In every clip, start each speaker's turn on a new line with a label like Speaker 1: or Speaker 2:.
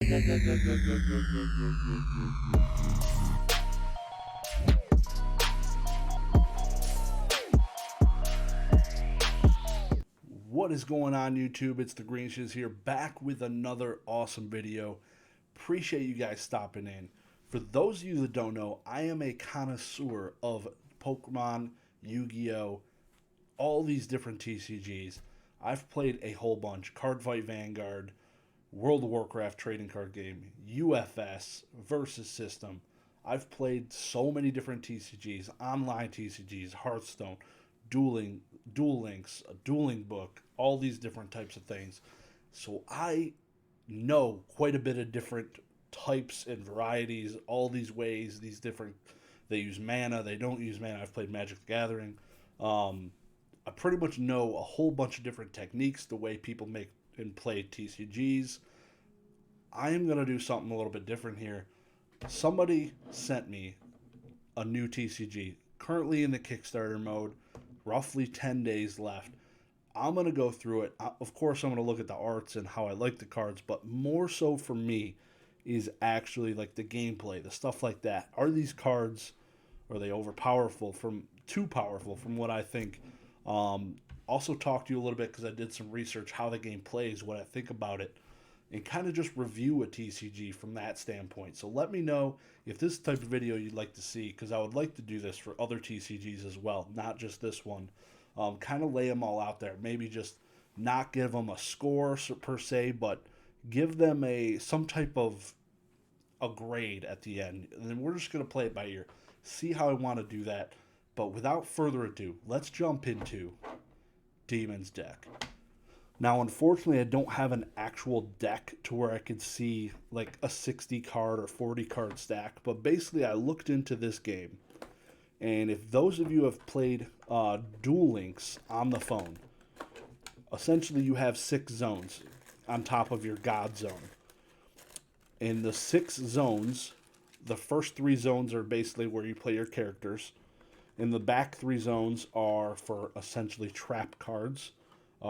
Speaker 1: What is going on, YouTube? It's Dagreenshiz here, back with another awesome video. Appreciate you guys stopping in. For those of you that don't know, I am a connoisseur of Pokemon, Yu-Gi-Oh, all these different TCGs. I've played a whole bunch: Card Fight Vanguard, World of Warcraft trading card game, UFS, Versus System. I've played so many different TCGs, online TCGs, Hearthstone, dueling, Duel Links, a dueling book, all these different types of things. So I know quite a bit of different types and varieties, all these ways, these different. They use mana, they don't use mana. I've played Magic the Gathering. Um, I pretty much know a whole bunch of different techniques, the way people make and play TCGs. I am going to do something a little bit different here. Somebody sent me a new TCG, currently in the Kickstarter mode, roughly 10 days left. I'm going to go through it. Of course, I'm going to look at the arts and how I like the cards, but more so for me is actually like the gameplay, the stuff like that. Are these cards, are they overpowerful, from too powerful from what I think? Um, Also talk to you a little bit because I did some research how the game plays, what I think about it, and kind of just review a TCG from that standpoint. So let me know if this type of video you'd like to see, because I would like to do this for other TCGs as well, not just this one. Kind of lay them all out there. Maybe just not give them a score per se, but give them a some type of a grade at the end. And then we're just gonna play it by ear, see how I want to do that. But without further ado, let's jump into Demon's deck. Now, unfortunately, I don't have an actual deck to where I could see like a 60 card or 40 card stack, but basically, I looked into this game. And if those of you have played Duel Links on the phone, essentially you have 6 zones on top of your God Zone. In the 6 zones, the first 3 zones are basically where you play your characters. And the back 3 zones are for essentially trap cards.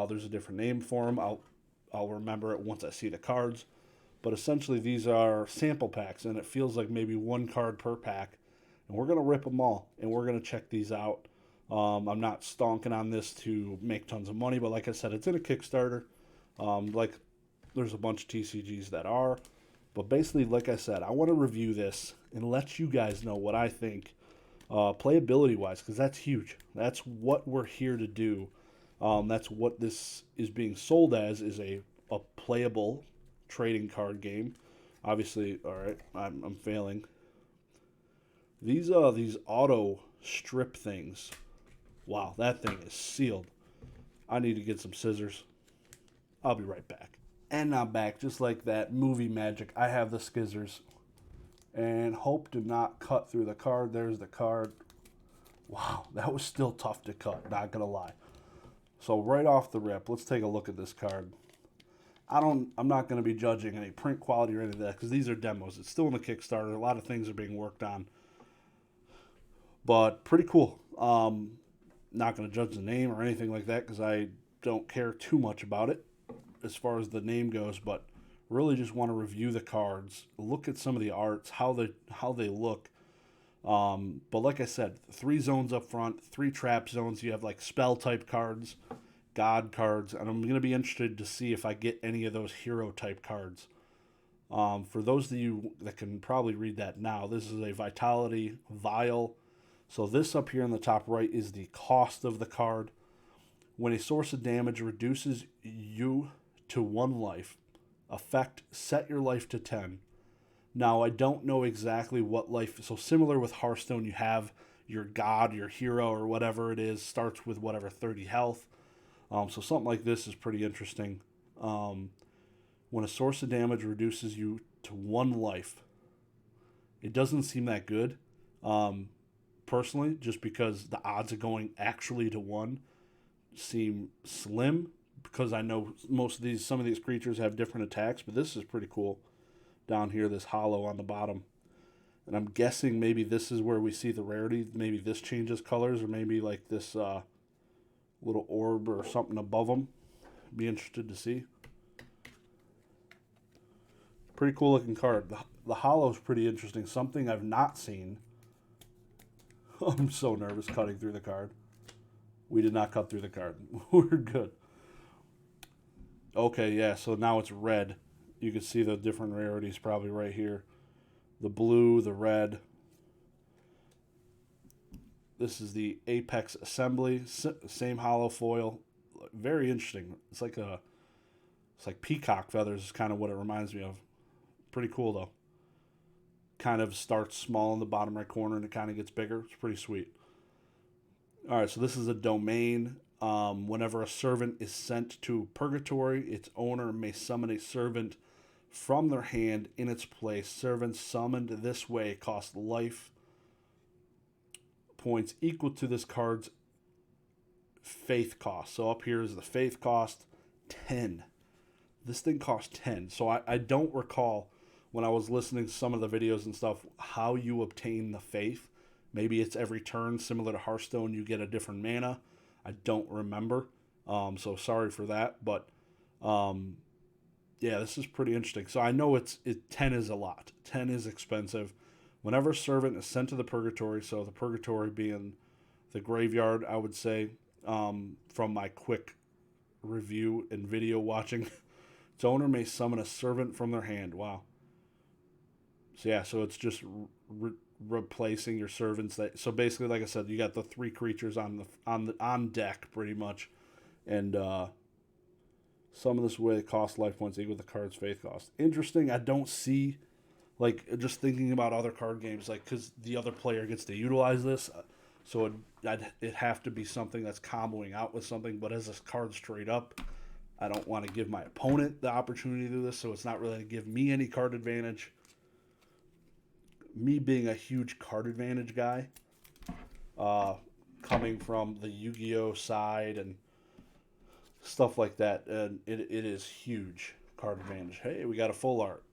Speaker 1: There's a different name for them. I'll remember it once I see the cards. But essentially, these are sample packs, and it feels like maybe 1 card per pack. And we're gonna rip them all, and we're gonna check these out. I'm not stonking on this to make tons of money, but like I said, it's in a Kickstarter. Like there's a bunch of TCGs that are, but basically, like I said, I want to review this and let you guys know what I think, playability wise, because that's huge. That's what we're here to do. That's what this is being sold as, is a playable trading card game. Obviously, all right, I'm failing. These auto strip things. Wow, that thing is sealed. I need to get some scissors. I'll be right back. And I'm back, just like that movie magic. I have the scissors, and hope to not cut through the card. There's the card. Wow, that was still tough to cut, not gonna lie. So right off the rip, let's take a look at this card. I'm not going to be judging any print quality or any of that because these are demos. It's still in the Kickstarter. A lot of things are being worked on, but pretty cool. Not going to judge the name or anything like that because I don't care too much about it as far as the name goes. But really, just want to review the cards, look at some of the arts, how they look. But like I said, 3 zones up front, 3 trap zones. You have like spell type cards, god cards, and I'm going to be interested to see if I get any of those hero type cards. For those of you that can probably read that now, this is a Vitality Vial. So this up here in the top right is the cost of the card. When a source of damage reduces you to 1 life, effect set your life to 10. Now, I don't know exactly what life. So similar with Hearthstone, you have your god, your hero, or whatever it is, starts with whatever 30 health. So something like this is pretty interesting. When a source of damage reduces you to 1 life, it doesn't seem that good, personally, just because the odds of going actually to 1 seem slim. Because I know some of these creatures have different attacks, but this is pretty cool. Down here, this hollow on the bottom. And I'm guessing maybe this is where we see the rarity. Maybe this changes colors, or maybe like this little orb or something above them. Be interested to see. Pretty cool looking card. The hollow's pretty interesting. Something I've not seen. I'm so nervous cutting through the card. We did not cut through the card. We're good. Okay, yeah, so now it's red. You can see the different rarities probably right here. The blue, the red. This is the Apex Assembly. Same hollow foil. Very interesting. It's like peacock feathers is kind of what it reminds me of. Pretty cool, though. Kind of starts small in the bottom right corner and it kind of gets bigger. It's pretty sweet. All right, so this is a domain. Whenever a servant is sent to purgatory, its owner may summon a servant from their hand in its place. Servants summoned this way cost life points equal to this card's faith cost. So up here is the faith cost, 10. This thing costs 10. So I don't recall when I was listening to some of the videos and stuff how you obtain the faith. Maybe it's every turn, similar to Hearthstone, you get a different mana. I don't remember. So sorry for that. But yeah, this is pretty interesting. So I know 10 is a lot. 10 is expensive. Whenever a servant is sent to the purgatory, so the purgatory being the graveyard, I would say, from my quick review and video watching, its owner may summon a servant from their hand. Wow. So yeah, so it's just replacing your servants. So basically, like I said, you got the 3 creatures on deck pretty much, and some of this way cost life points equal to the card's faith cost. Interesting. I don't see. Like, just thinking about other card games, like, because the other player gets to utilize this, so it'd have to be something that's comboing out with something, but as a card straight up, I don't want to give my opponent the opportunity to do this, so it's not really to give me any card advantage. Me being a huge card advantage guy, coming from the Yu-Gi-Oh! Side and stuff like that, and it is huge card advantage. Hey, we got a full art.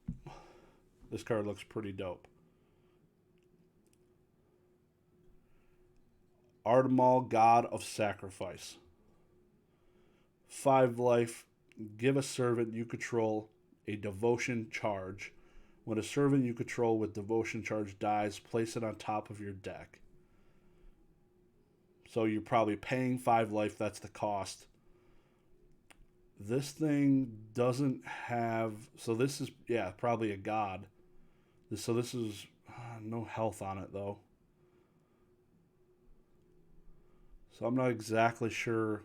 Speaker 1: This card looks pretty dope. Artemal, God of Sacrifice. 5 life. Give a servant you control a devotion charge. When a servant you control with devotion charge dies, place it on top of your deck. So you're probably paying 5 life. That's the cost. This thing doesn't have... So this is, yeah, probably a god. So this is no health on it, though. So I'm not exactly sure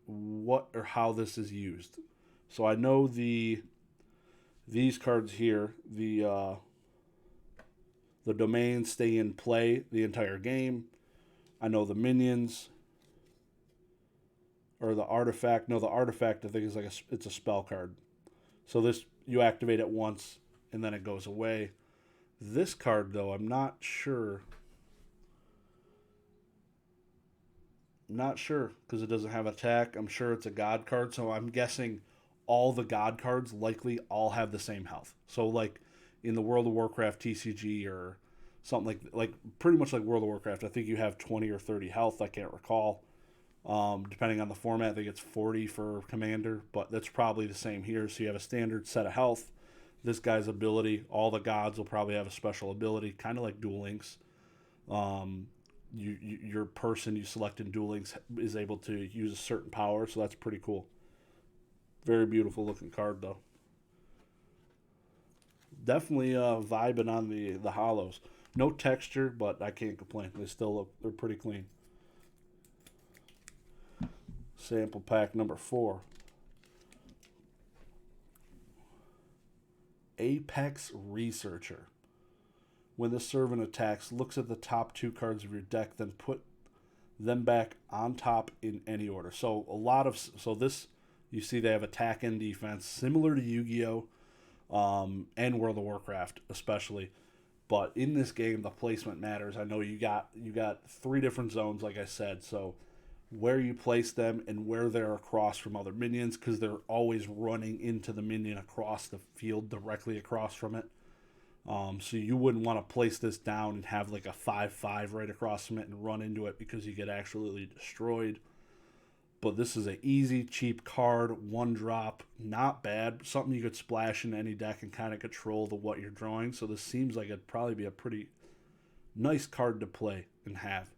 Speaker 1: what or how this is used. So I know these cards here, the domains stay in play the entire game. I know the minions or the artifact. No, the artifact I think is it's a spell card. So this, you activate it once and then it goes away. This card, though, I'm not sure. Not sure because it doesn't have attack. I'm sure it's a god card, so I'm guessing all the god cards likely all have the same health. So like in the World of Warcraft TCG or something like pretty much like World of Warcraft, I think you have 20 or 30 health. I can't recall. Depending on the format, I think it's 40 for Commander, but that's probably the same here. So you have a standard set of health. This guy's ability, all the gods will probably have a special ability, kind of like Duel Links. Your person you select in Duel Links is able to use a certain power, so that's pretty cool. Very beautiful looking card, though. Definitely vibing on the hollows. No texture, but I can't complain. They're pretty clean. Sample pack number 4. Apex Researcher. When the servant attacks, looks at the top 2 cards of your deck, then put them back on top in any order. So this, you see they have attack and defense, similar to Yu-Gi-Oh! And World of Warcraft especially. But in this game, the placement matters. I know you got 3 different zones, like I said, so where you place them and where they're across from other minions, because they're always running into the minion across the field, directly across from it. So you wouldn't want to place this down and have like a 5/5 right across from it and run into it because you get absolutely destroyed. But this is an easy, cheap card, one drop, not bad. Something you could splash in any deck and kind of control what you're drawing. So this seems like it'd probably be a pretty nice card to play and have.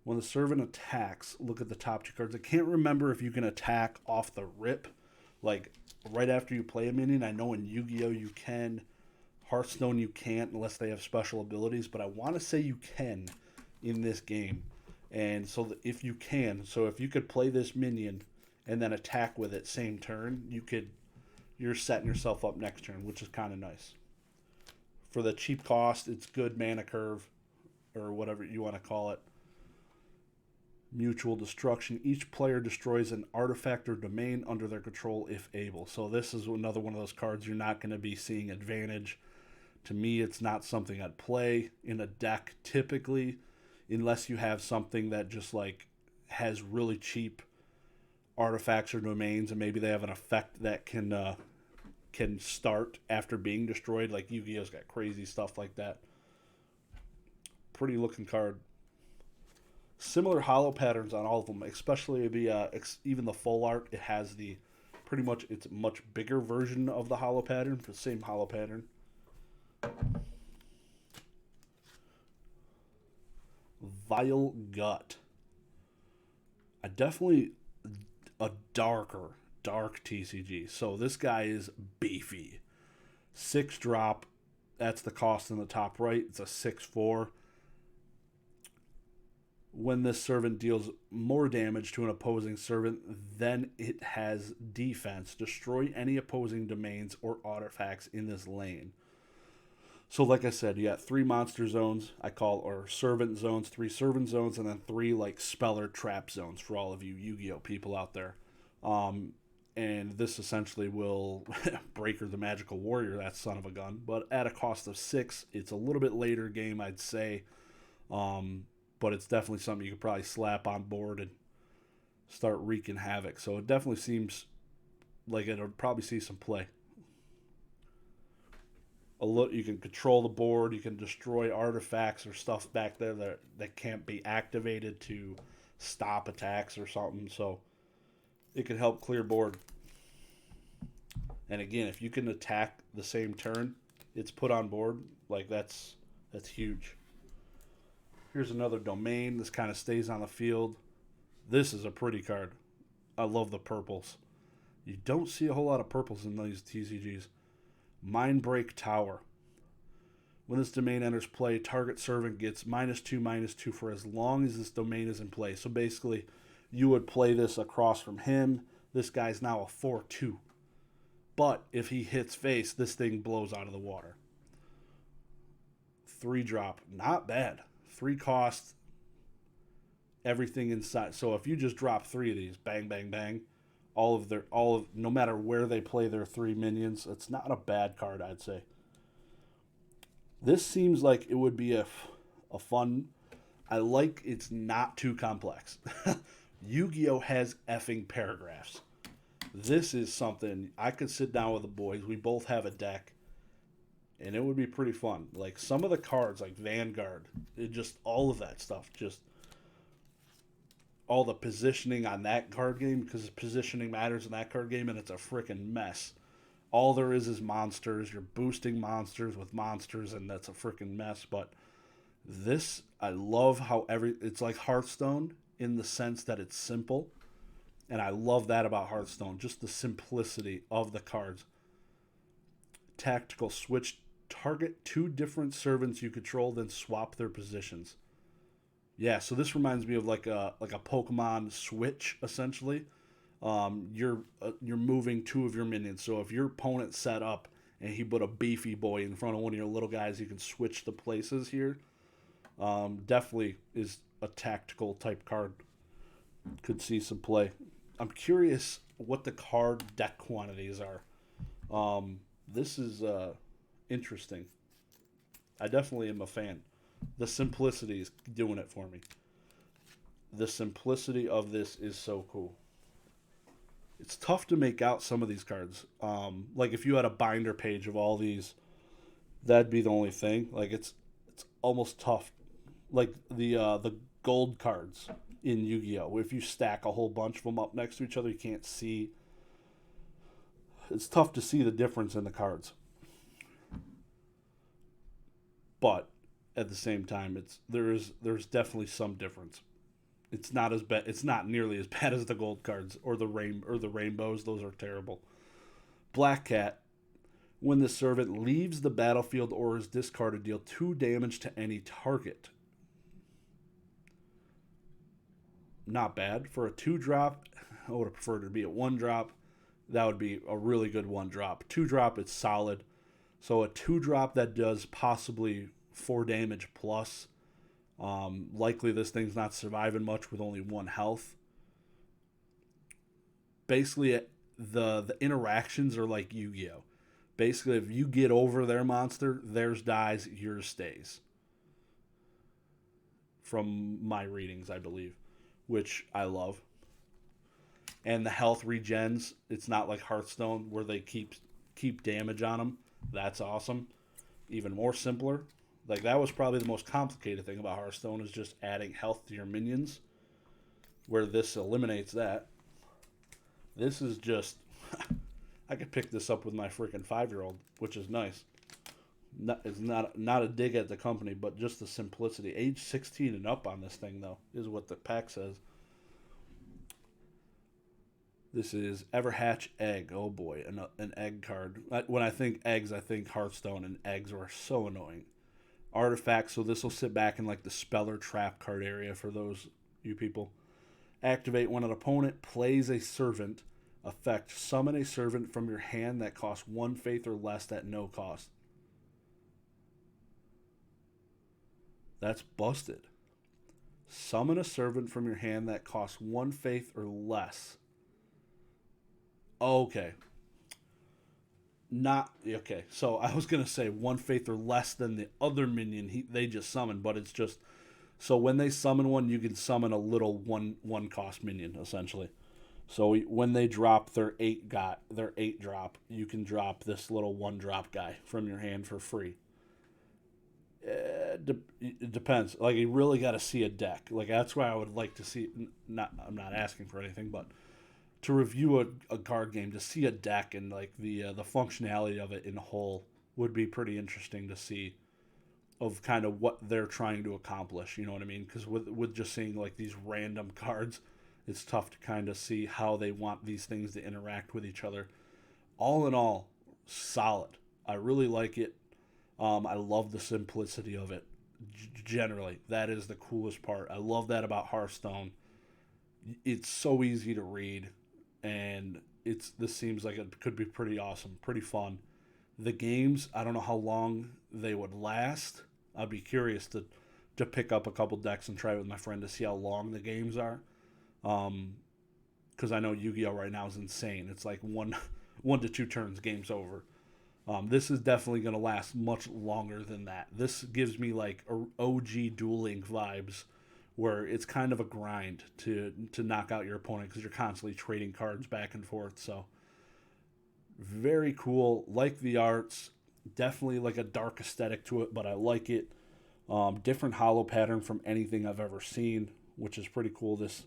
Speaker 1: When the servant attacks, look at the top 2 cards. I can't remember if you can attack off the rip, like right after you play a minion. I know in Yu-Gi-Oh you can. Hearthstone you can't unless they have special abilities, but I want to say you can in this game. And so if you can, so if you could play this minion and then attack with it same turn, you're setting yourself up next turn, which is kind of nice. For the cheap cost, it's good mana curve, or whatever you want to call it. Mutual destruction. Each player destroys an artifact or domain under their control if able. So this is another one of those cards you're not going to be seeing advantage. To me, it's not something I'd play in a deck typically, unless you have something that just like has really cheap artifacts or domains, and maybe they have an effect that can start after being destroyed. Like Yu-Gi-Oh's got crazy stuff like that. Pretty looking card. Similar hollow patterns on all of them, especially even the full art. It has the pretty much, it's a much bigger version of the hollow pattern, the same hollow pattern. Vile Gut. Definitely a dark TCG. So this guy is beefy. 6 drop. That's the cost in the top right. It's a 6/4. When this servant deals more damage to an opposing servant, then it has defense. Destroy any opposing domains or artifacts in this lane. So like I said, you got 3 monster zones, or servant zones, 3 servant zones, and then 3 like speller trap zones for all of you Yu-Gi-Oh people out there. And this essentially will Breaker the Magical Warrior, that son of a gun. But at a cost of 6, it's a little bit later game, I'd say. But it's definitely something you could probably slap on board and start wreaking havoc. So it definitely seems like it'll probably see some play. You can control the board. You can destroy artifacts or stuff back there that can't be activated to stop attacks or something. So it can help clear board. And again, if you can attack the same turn, it's put on board. Like that's huge. Here's another domain. This kind of stays on the field. This is a pretty card. I love the purples. You don't see a whole lot of purples in these TCGs. Mindbreak Tower. When this domain enters play, target servant gets -2/-2 for as long as this domain is in play. So basically, you would play this across from him. This guy's now a 4/2. But if he hits face, this thing blows out of the water. 3 drop. Not bad. 3 cost. Everything inside. So if you just drop 3 of these, bang, bang, bang, no matter where they play their 3 minions, it's not a bad card, I'd say. This seems like it would be a fun. I like it's not too complex. Yu-Gi-Oh has effing paragraphs. This is something I could sit down with the boys. We both have a deck, and it would be pretty fun. Like some of the cards, like Vanguard, all of that stuff, just all the positioning on that card game, because positioning matters in that card game, and it's a freaking mess. All there is monsters. You're boosting monsters with monsters, and that's a freaking mess. But this, I love how it's like Hearthstone in the sense that it's simple, and I love that about Hearthstone, just the simplicity of the cards. Tactical switch. Target 2 different servants you control, then swap their positions. Yeah, so this reminds me of like a Pokemon Switch, essentially. You're moving 2 of your minions. So if your opponent set up and he put a beefy boy in front of one of your little guys, you can switch the places here. Definitely is a tactical type card. Could see some play. I'm curious what the card deck quantities are. This is interesting. I definitely am a fan. The simplicity is doing it for me. The simplicity of this is so cool. It's tough to make out some of these cards. Like if you had a binder page of all these, that'd be the only thing. Like it's almost tough. Like the gold cards in Yu-Gi-Oh. If you stack a whole bunch of them up next to each other, you can't see. It's tough to see the difference in the cards. But at the same time, there's definitely some difference. It's not as bad. It's not nearly as bad as the gold cards or the rainbows. Those are terrible. Black Cat. When the servant leaves the battlefield or is discarded, deal 2 damage to any target. Not bad. For a 2-drop, I would have preferred it to be a 1-drop. That would be a really good 1-drop. 2-drop, it's solid. So a 2-drop that does possibly 4 damage plus. Likely this thing's not surviving much with only 1 health. Basically, the interactions are like Yu-Gi-Oh! Basically, if you get over their monster, theirs dies, yours stays. From my readings, I believe, which I love. And the health regens. It's not like Hearthstone where they keep damage on them. That's awesome. Even more simpler. Like, that was probably the most complicated thing about Hearthstone, is just adding health to your minions, where this eliminates that. This is just... I could pick this up with my freaking 5-year-old, which is nice. It's not a dig at the company, but just the simplicity. Age 16 and up on this thing, though, is what the pack says. This is Everhatch Egg. Oh boy, an egg card. When I think eggs, I think Hearthstone, and eggs are so annoying. Artifact, so this will sit back in like the Speller Trap card area for those you people. Activate when an opponent plays a servant. Effect, summon a servant from your hand that costs 1 faith or less at no cost. That's busted. Summon a servant from your hand that costs 1 faith or less. Okay. Okay. So I was going to say 1 faith or less than the other minion they just summoned, but it's just... So when they summon one, you can summon a little one cost minion, essentially. So when they drop their 8 drop, you can drop this little 1-drop guy from your hand for free. It depends. Like, you really got to see a deck. Like, that's why I would like to see. I'm not asking for anything, but to review a card game, to see a deck and like the functionality of it in whole would be pretty interesting to see. Of kind of what they're trying to accomplish. You know what I mean? Because with just seeing like these random cards, it's tough to kind of see how they want these things to interact with each other. All in all, solid. I really like it. I love the simplicity of it. Generally, that is the coolest part. I love that about Hearthstone. It's so easy to read, and this seems like it could be pretty awesome, pretty fun. The games, I don't know how long they would last. I'd be curious to pick up a couple decks and try it with my friend to see how long the games are. Because I know Yu-Gi-Oh! Right now is insane. It's like one to 2 turns, game's over. This is definitely going to last much longer than that. This gives me like OG Duel Link vibes, where it's kind of a grind to knock out your opponent because you're constantly trading cards back and forth. So very cool. Like the arts. Definitely like a dark aesthetic to it, but I like it. Different hollow pattern from anything I've ever seen, which is pretty cool. This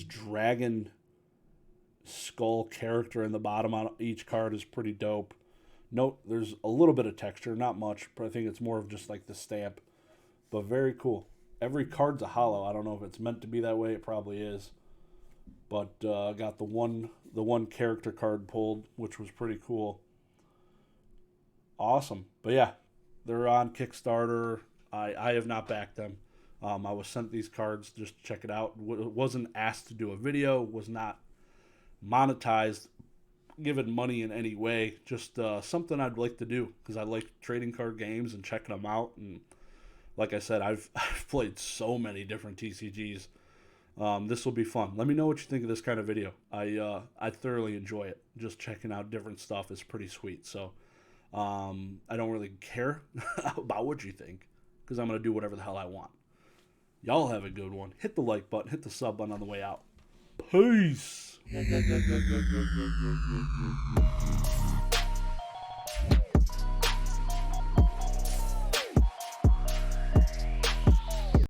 Speaker 1: dragon skull character in the bottom on each card is pretty dope. Note there's a little bit of texture, not much, but I think it's more of just like the stamp. But very cool. Every card's a hollow. I don't know if it's meant to be that way. It probably is. But I got the one character card pulled, which was pretty cool. Awesome. But yeah, they're on Kickstarter. I have not backed them. I was sent these cards just to check it out. Wasn't asked to do a video. Was not monetized, given money in any way. Just something I'd like to do because I like trading card games and checking them out. And like I said, I've played so many different TCGs. This will be fun. Let me know what you think of this kind of video. I thoroughly enjoy it. Just checking out different stuff is pretty sweet. So I don't really care about what you think because I'm going to do whatever the hell I want. Y'all have a good one. Hit the like button. Hit the sub button on the way out. Peace.